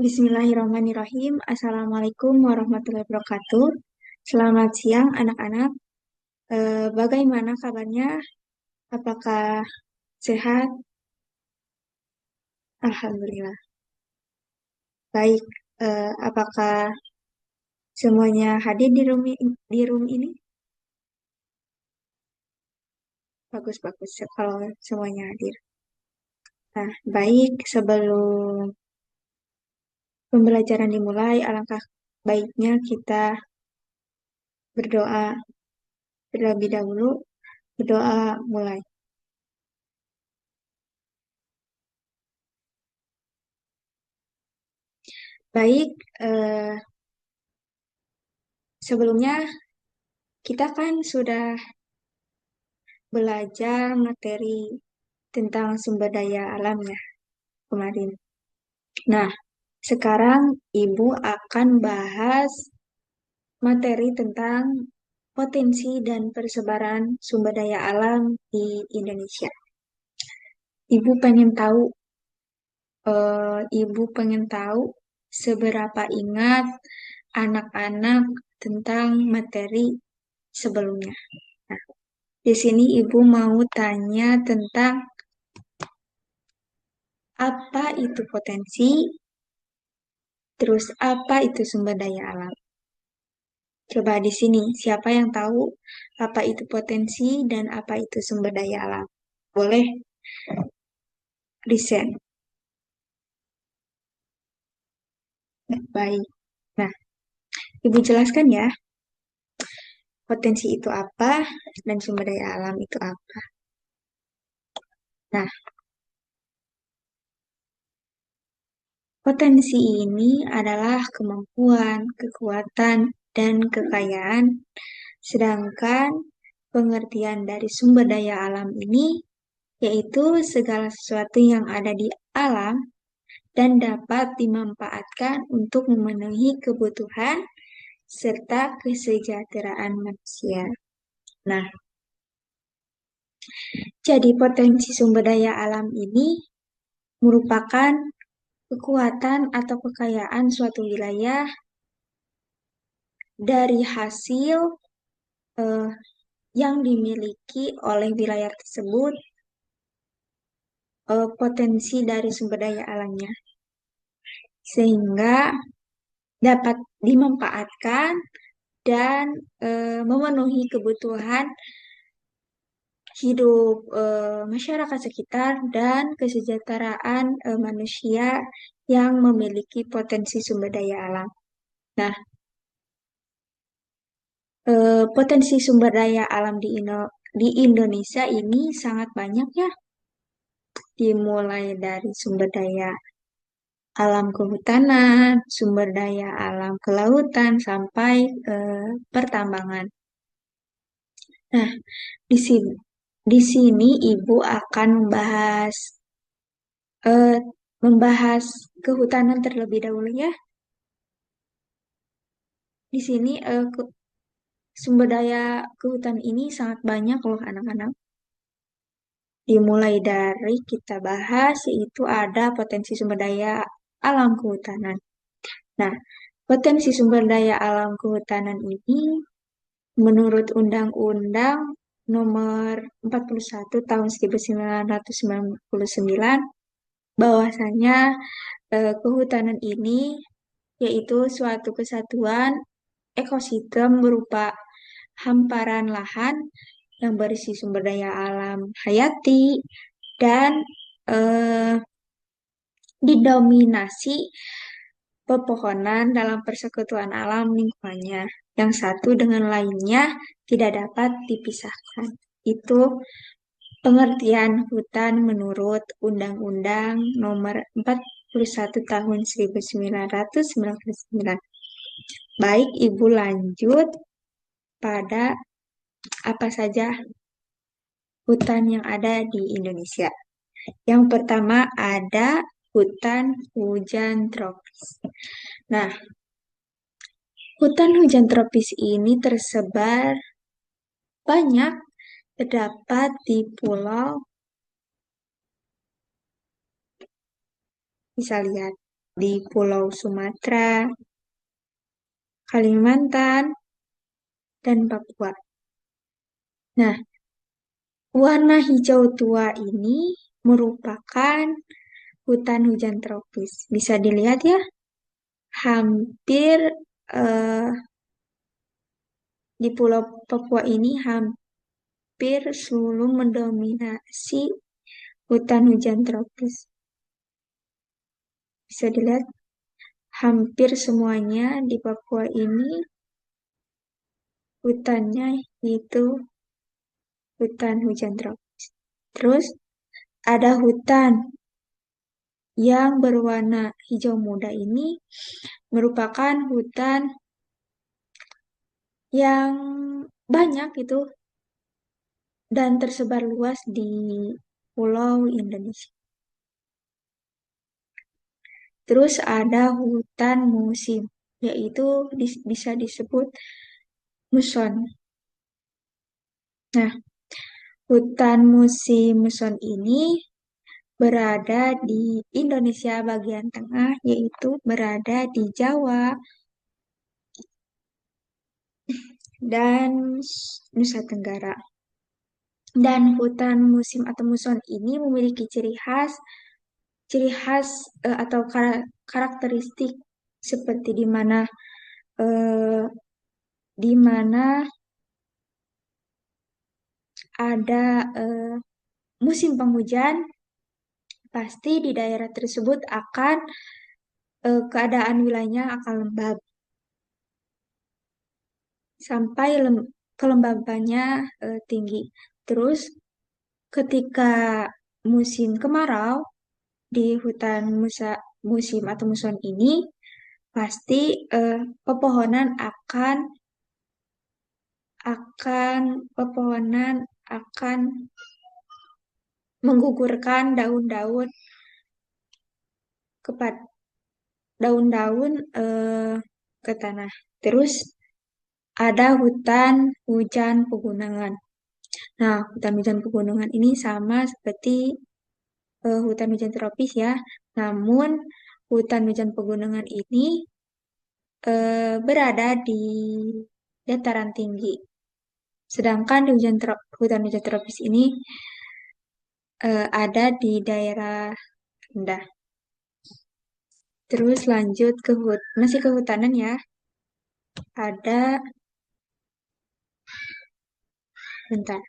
Bismillahirrahmanirrahim. Assalamualaikum warahmatullahi wabarakatuh. Selamat siang anak-anak. Bagaimana kabarnya? Apakah sehat? Alhamdulillah. Baik. Apakah semuanya hadir di room ini? Bagus-bagus kalau semuanya hadir. Nah, baik. Sebelum pembelajaran dimulai, alangkah baiknya kita berdoa terlebih dahulu. Berdoa mulai. Baik. Sebelumnya kita kan sudah belajar materi tentang sumber daya alamnya kemarin. Nah, sekarang Ibu akan bahas materi tentang potensi dan persebaran sumber daya alam di Indonesia. Ibu pengen tahu seberapa ingat anak-anak tentang materi sebelumnya. Nah, di sini Ibu mau tanya tentang apa itu potensi, terus apa itu sumber daya alam. Coba di sini, siapa yang tahu apa itu potensi dan apa itu sumber daya alam? Boleh resign. Baik. Nah, Ibu jelaskan ya, potensi itu apa dan sumber daya alam itu apa. Nah, potensi ini adalah kemampuan, kekuatan, dan kekayaan, sedangkan pengertian dari sumber daya alam ini yaitu segala sesuatu yang ada di alam dan dapat dimanfaatkan untuk memenuhi kebutuhan serta kesejahteraan manusia. Nah, jadi potensi sumber daya alam ini merupakan kekuatan atau kekayaan suatu wilayah dari hasil eh, yang dimiliki oleh wilayah tersebut, potensi dari sumber daya alamnya, sehingga dapat dimanfaatkan dan memenuhi kebutuhan hidup masyarakat sekitar dan kesejahteraan manusia yang memiliki potensi sumber daya alam. Nah, potensi sumber daya alam di Indonesia ini sangat banyak ya, dimulai dari sumber daya alam kehutanan, sumber daya alam kelautan, sampai pertambangan. Nah, di sini, di sini Ibu akan eh, membahas kehutanan terlebih dahulu ya. Di sini sumber daya kehutanan ini sangat banyak loh anak-anak. Dimulai dari kita bahas yaitu ada potensi sumber daya alam kehutanan. Nah, potensi sumber daya alam kehutanan ini menurut Undang-Undang Nomor 41 Tahun 1999 bahwasanya kehutanan ini yaitu suatu kesatuan ekosistem berupa hamparan lahan yang berisi sumber daya alam hayati dan eh, didominasi pepohonan dalam persekutuan alam lingkungannya. Yang satu dengan lainnya tidak dapat dipisahkan. Itu pengertian hutan menurut Undang-Undang Nomor 41 Tahun 1999. Baik, Ibu lanjut pada apa saja hutan yang ada di Indonesia. Yang pertama ada hutan hujan tropis. Nah, hutan hujan tropis ini tersebar banyak, terdapat di pulau, bisa lihat. di Pulau Sumatera, Kalimantan, dan Papua. Nah, warna hijau tua ini merupakan hutan hujan tropis. Bisa dilihat ya, hampir eh, di Pulau Papua ini hampir seluruh mendominasi hutan hujan tropis. Bisa dilihat, hampir semuanya di Papua ini hutannya itu hutan hujan tropis. Terus ada hutan yang berwarna hijau muda ini merupakan hutan yang banyak itu dan tersebar luas di Pulau Indonesia. Terus ada hutan musim, yaitu bisa disebut muson. Nah, hutan musim muson ini berada di Indonesia bagian tengah, yaitu berada di Jawa dan Nusa Tenggara. Dan hutan musim atau muson ini memiliki ciri khas atau karakteristik seperti eh, di mana ada musim penghujan, pasti di daerah tersebut akan keadaan wilayahnya akan lembab sampai kelembabannya tinggi. Terus ketika musim kemarau di hutan musim atau muson ini pasti pepohonan akan pepohonan akan menggugurkan daun-daun kepada daun-daun ke tanah. Terus ada hutan hujan pegunungan. Nah, hutan hujan pegunungan ini sama seperti hutan hujan tropis ya. Namun hutan hujan pegunungan ini berada di dataran tinggi. Sedangkan di hutan hujan tropis ini ada di daerah rendah. Terus lanjut ke masih kehutanan ya. Ada, bentar,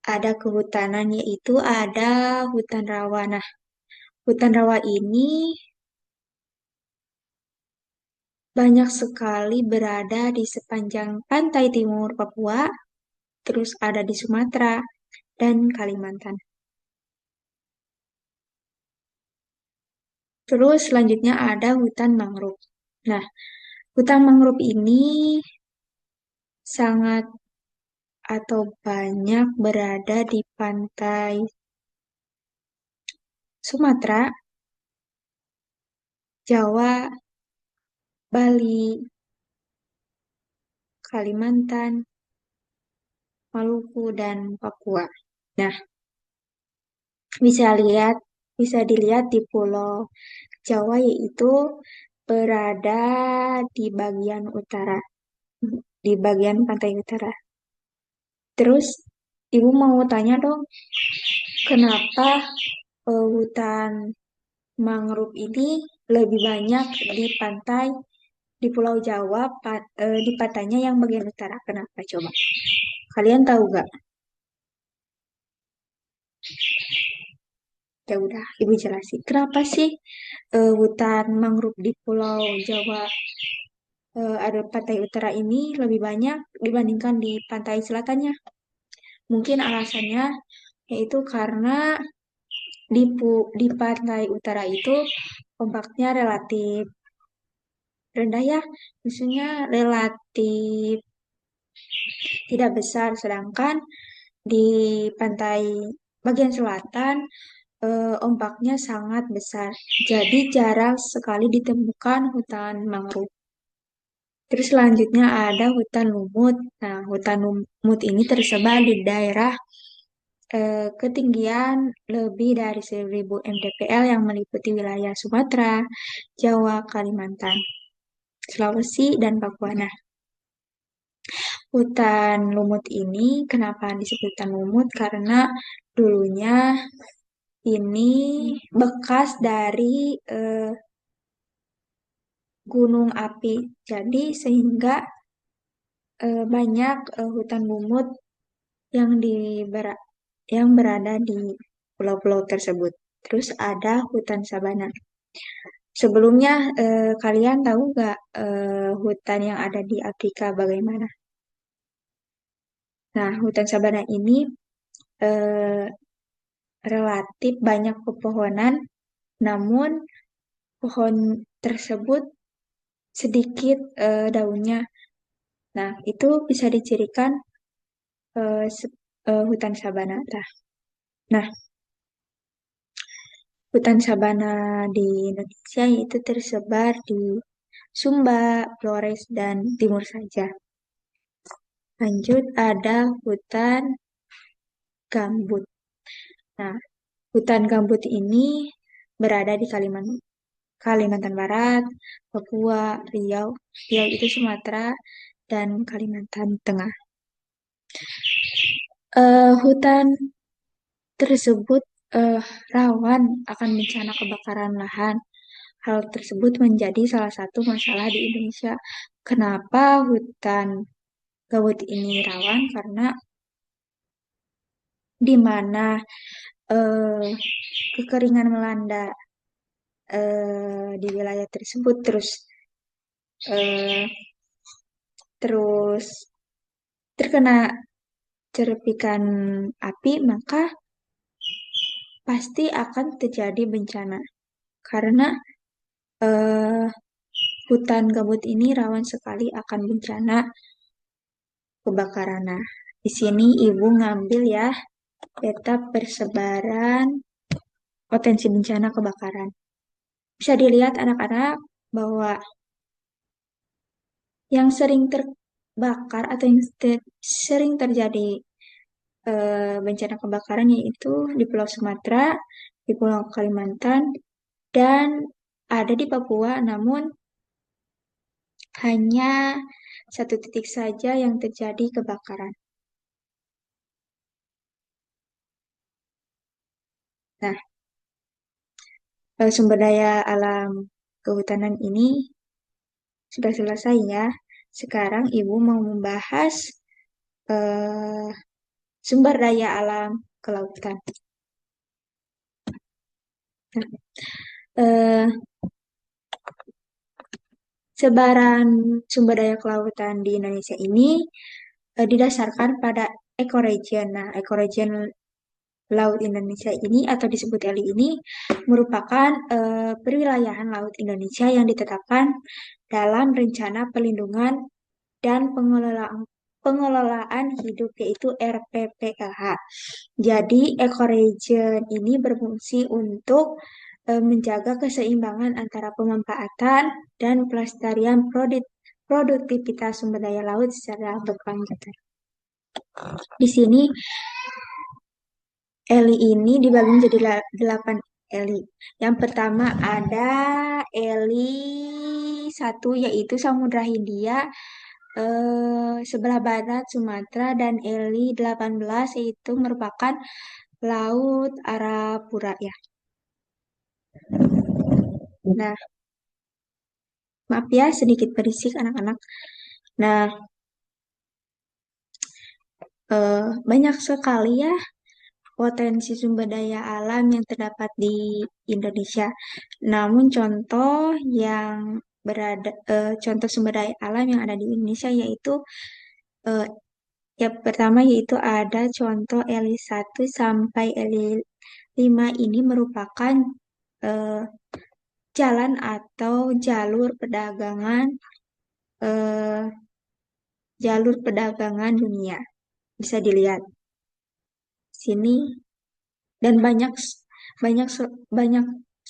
ada kehutanan yaitu ada hutan rawa. Nah, hutan rawa ini banyak sekali berada di sepanjang pantai timur Papua, terus ada di Sumatera dan Kalimantan. Terus selanjutnya ada hutan mangrove. Nah, hutan mangrove ini sangat atau banyak berada di pantai Sumatera, Jawa, Bali, Kalimantan, Maluku, dan Papua. Nah, bisa lihat, bisa dilihat di Pulau Jawa yaitu berada di bagian utara, di bagian pantai utara. Terus, Ibu mau tanya dong, kenapa hutan mangrove ini lebih banyak di pantai di Pulau Jawa, di pantainya yang bagian utara? Kenapa coba? Kalian tahu gak? Ya udah, Ibu jelasin. Kenapa sih hutan mangrove di Pulau Jawa ada pantai utara ini lebih banyak dibandingkan di pantai selatannya? Mungkin alasannya yaitu karena di pantai utara itu ombaknya relatif rendah ya, maksudnya relatif tidak besar, sedangkan di pantai bagian selatan ombaknya sangat besar. Jadi jarang sekali ditemukan hutan mangrove. Terus selanjutnya ada hutan lumut. Nah, hutan lumut ini tersebar di daerah ketinggian lebih dari 1.000 mdpl yang meliputi wilayah Sumatera, Jawa, Kalimantan, Sulawesi, dan Papua. Nah, hutan lumut ini kenapa disebut hutan lumut? Karena dulunya ini bekas dari gunung api. Jadi sehingga banyak hutan lumut yang yang berada di pulau-pulau tersebut. Terus ada hutan sabana. Sebelumnya kalian tahu nggak hutan yang ada di Afrika bagaimana? Nah, hutan sabana ini eh, relatif banyak pepohonan, namun pohon tersebut sedikit daunnya. Nah, itu bisa dicirikan hutan sabana. Nah, hutan sabana di Indonesia itu tersebar di Sumba, Flores, dan Timur saja. Lanjut, ada hutan gambut. Nah, hutan gambut ini berada di Kalimantan Barat, Papua, Riau, Riau itu Sumatera, dan Kalimantan Tengah. Hutan tersebut rawan akan bencana kebakaran lahan. Hal tersebut menjadi salah satu masalah di Indonesia. Kenapa hutan gambut ini rawan? Karena di mana eh, kekeringan melanda di wilayah tersebut, eh, terus terkena cerpikan api, maka pasti akan terjadi bencana. Karena eh, hutan gambut ini rawan sekali akan bencana kebakaran. Nah, di sini ibu ngambil ya peta persebaran potensi bencana kebakaran. Bisa dilihat anak-anak bahwa yang sering terbakar atau yang sering terjadi bencana kebakaran yaitu di Pulau Sumatera, di Pulau Kalimantan, dan ada di Papua, namun hanya satu titik saja yang terjadi kebakaran. Nah, sumber daya alam kehutanan ini sudah selesai ya. Sekarang Ibu mau membahas eh, sumber daya alam kelautan. Nah, eh, sebaran sumber daya kelautan di Indonesia ini didasarkan pada ecoregion. Nah, ecoregion Laut Indonesia ini atau disebut ELI ini merupakan perwilayahan laut Indonesia yang ditetapkan dalam rencana perlindungan dan pengelolaan hidup yaitu RPPLH. Jadi ecoregion ini berfungsi untuk menjaga keseimbangan antara pemanfaatan dan pelestarian produktivitas sumber daya laut secara berkelanjutan. Di sini Eli ini dibagi menjadi 8 Eli. Yang pertama ada Eli satu yaitu Samudra Hindia sebelah barat Sumatera dan Eli 18 yaitu merupakan Laut Arafura ya. Nah, maaf ya sedikit berisik anak-anak. Nah, banyak sekali ya potensi sumber daya alam yang terdapat di Indonesia. Namun contoh sumber daya alam yang ada di Indonesia yaitu eh, yang pertama yaitu ada contoh LI 1 sampai LI 5 ini merupakan eh, jalan atau eh, jalur perdagangan dunia. Bisa dilihat sini dan banyak banyak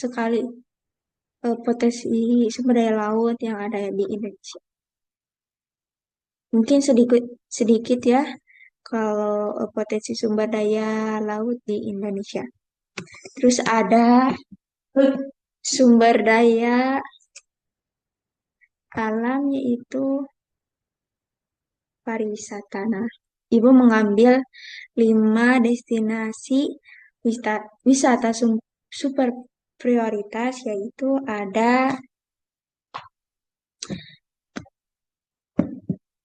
sekali potensi sumber daya laut yang ada di Indonesia. Mungkin sedikit sedikit ya kalau potensi sumber daya laut di Indonesia. Terus ada sumber daya alam yaitu pariwisata. Nah, Ibu mengambil 5 destinasi wisata super prioritas yaitu ada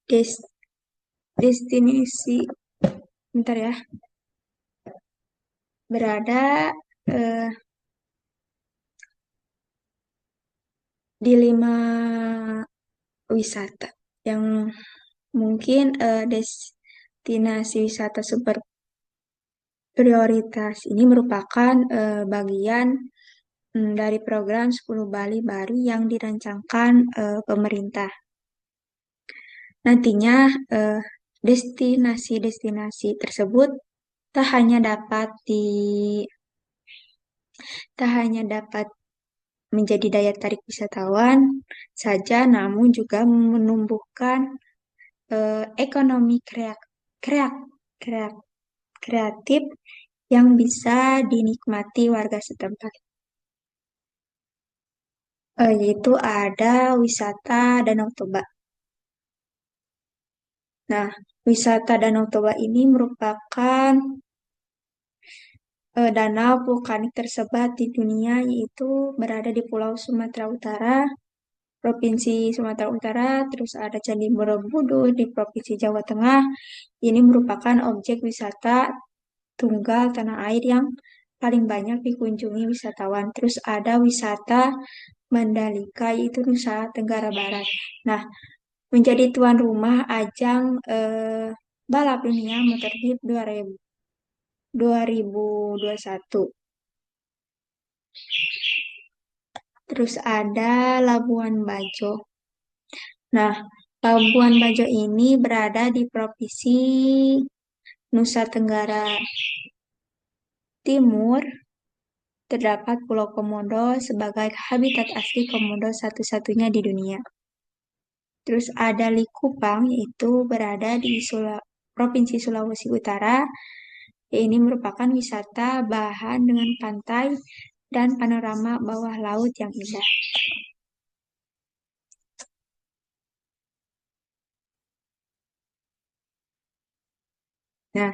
des- destinasi, bentar ya, berada eh, di 5 wisata yang mungkin destinasi wisata super prioritas ini merupakan bagian dari program 10 Bali Baru yang dirancangkan pemerintah. Nantinya eh, destinasi-destinasi tersebut tak hanya dapat di tak hanya dapat menjadi daya tarik wisatawan saja, namun juga menumbuhkan ekonomi kreatif yang bisa dinikmati warga setempat. Yaitu ada wisata Danau Toba. Nah, wisata Danau Toba ini merupakan danau vulkanik tersebar di dunia, yaitu berada di Pulau Sumatera Utara, Provinsi Sumatera Utara, terus ada Candi Borobudur di Provinsi Jawa Tengah. Ini merupakan objek wisata tunggal tanah air yang paling banyak dikunjungi wisatawan. Terus ada wisata Mandalika, yaitu Nusa Tenggara Barat. Nah, menjadi tuan rumah ajang balap dunia MotoGP 2021. Terus ada Labuan Bajo. Nah, Labuan Bajo ini berada di Provinsi Nusa Tenggara Timur. Terdapat Pulau Komodo sebagai habitat asli komodo satu-satunya di dunia. Terus ada Likupang, yaitu berada di Provinsi Sulawesi Utara. Ini merupakan wisata bahan dengan pantai dan panorama bawah laut yang indah. Nah,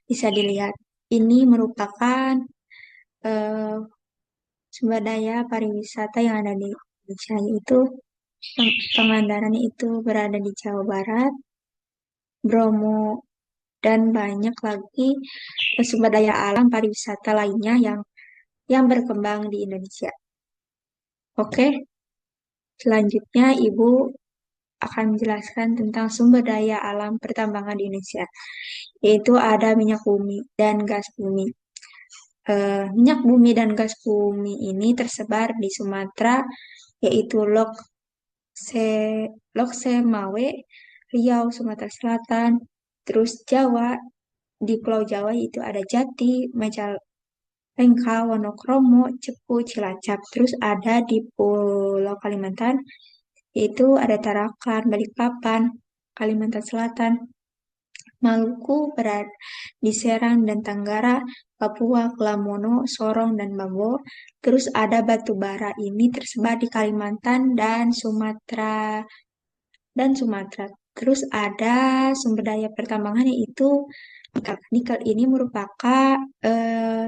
bisa dilihat, ini merupakan eh, sumber daya pariwisata yang ada di Indonesia, yaitu Pangandaran itu berada di Jawa Barat, Bromo, dan banyak lagi sumber daya alam pariwisata lainnya yang berkembang di Indonesia. Oke, selanjutnya Ibu akan menjelaskan tentang sumber daya alam pertambangan di Indonesia, yaitu ada minyak bumi dan gas bumi. Minyak bumi dan gas bumi ini tersebar di Sumatera, yaitu Lok Semawe, Riau, Sumatera Selatan, terus Jawa, di Pulau Jawa itu ada Jati, Majalengka, Wonokromo, Cepu, Cilacap. Terus ada di Pulau Kalimantan, itu ada Tarakan, Balikpapan, Kalimantan Selatan, Maluku berada di Serang dan Tenggara, Papua, Lamono, Sorong, dan Babo. Terus ada batu bara ini tersebar di Kalimantan dan Sumatera. Terus ada sumber daya pertambangan yaitu nikel. Nikel ini merupakan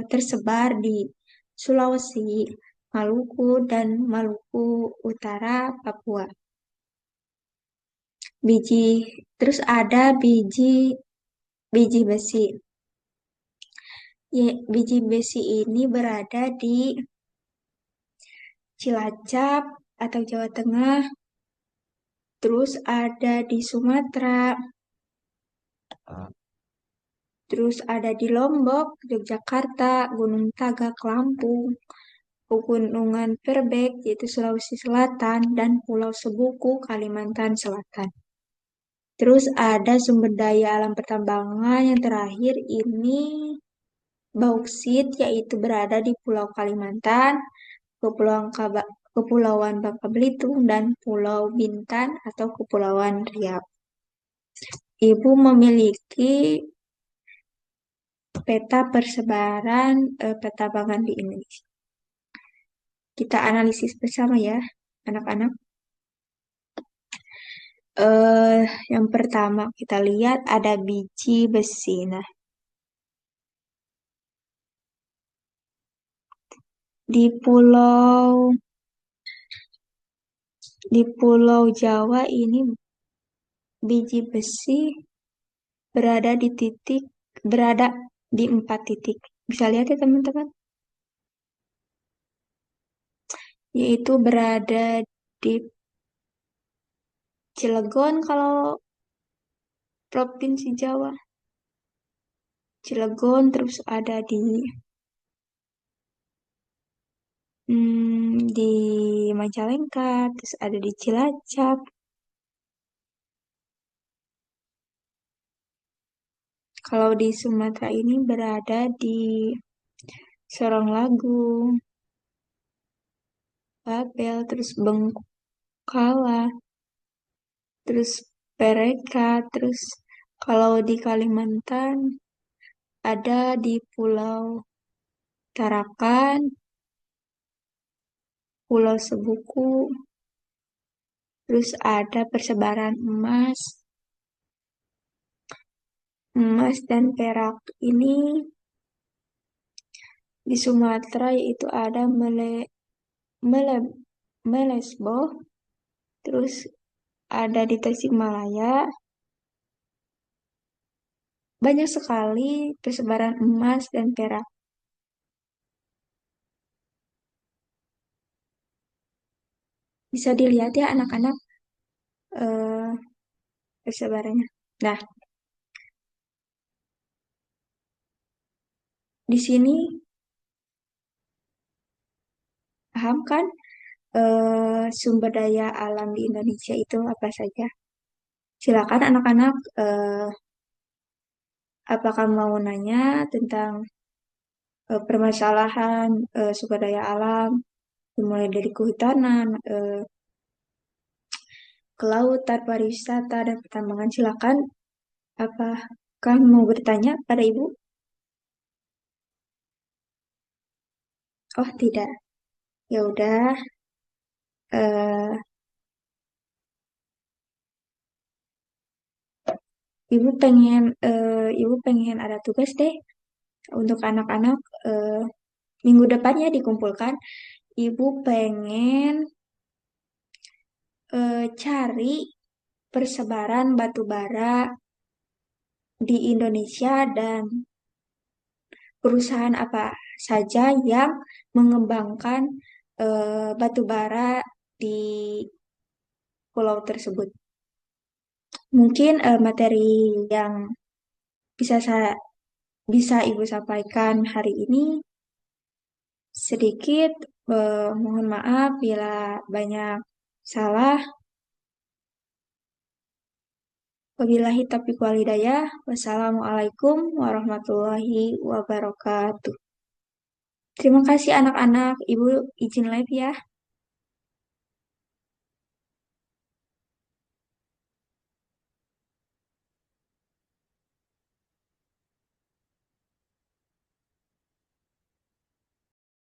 tersebar di Sulawesi, Maluku, dan Maluku Utara, Papua. Biji, terus ada biji besi. Biji besi ini berada di Cilacap atau Jawa Tengah, terus ada di Sumatera, terus ada di Lombok, Yogyakarta, Gunung Tagak, Lampung, Pegunungan Perbek, yaitu Sulawesi Selatan, dan Pulau Sebuku, Kalimantan Selatan. Terus ada sumber daya alam pertambangan yang terakhir ini bauksit, yaitu berada di Pulau Kalimantan, Kepulauan Bangka Belitung, dan Pulau Bintan atau Kepulauan Riau. Ibu memiliki peta persebaran pertambangan di Indonesia. Kita analisis bersama ya, anak-anak. eh yang pertama kita lihat ada biji besi. Nah, di Pulau Jawa ini biji besi berada di titik berada di 4 titik. Bisa lihat ya teman-teman, yaitu berada di Cilegon kalau Provinsi Jawa, Cilegon, terus ada di Majalengka, terus ada di Cilacap. Kalau di Sumatera ini berada di Soronglagu, Babel, terus Bengkala, terus Pereka, terus kalau di Kalimantan ada di Pulau Tarakan, Pulau Sebuku, terus ada persebaran emas dan perak ini di Sumatera yaitu ada Mele, Melesbo, terus ada di Tasikmalaya. Banyak sekali persebaran emas dan perak. Bisa dilihat ya anak-anak eh, persebarannya. Nah, di sini paham kan sumber daya alam di Indonesia itu apa saja? Silakan anak-anak, apakah mau nanya tentang permasalahan sumber daya alam, dimulai dari kehutanan, kelautan, pariwisata, dan pertambangan? Silakan. Apakah mau bertanya pada Ibu? Oh, tidak. Ya udah, eh, Ibu pengen ada tugas deh untuk anak-anak minggu depannya dikumpulkan. Ibu pengen cari persebaran batu bara di Indonesia dan perusahaan apa saja yang mengembangkan batu bara di pulau tersebut. Mungkin materi yang bisa saya bisa Ibu sampaikan hari ini sedikit. Mohon maaf bila banyak salah. Wabillahi taufiq wal hidayah. Wassalamualaikum warahmatullahi wabarakatuh. Terima kasih anak-anak. Ibu izin live ya.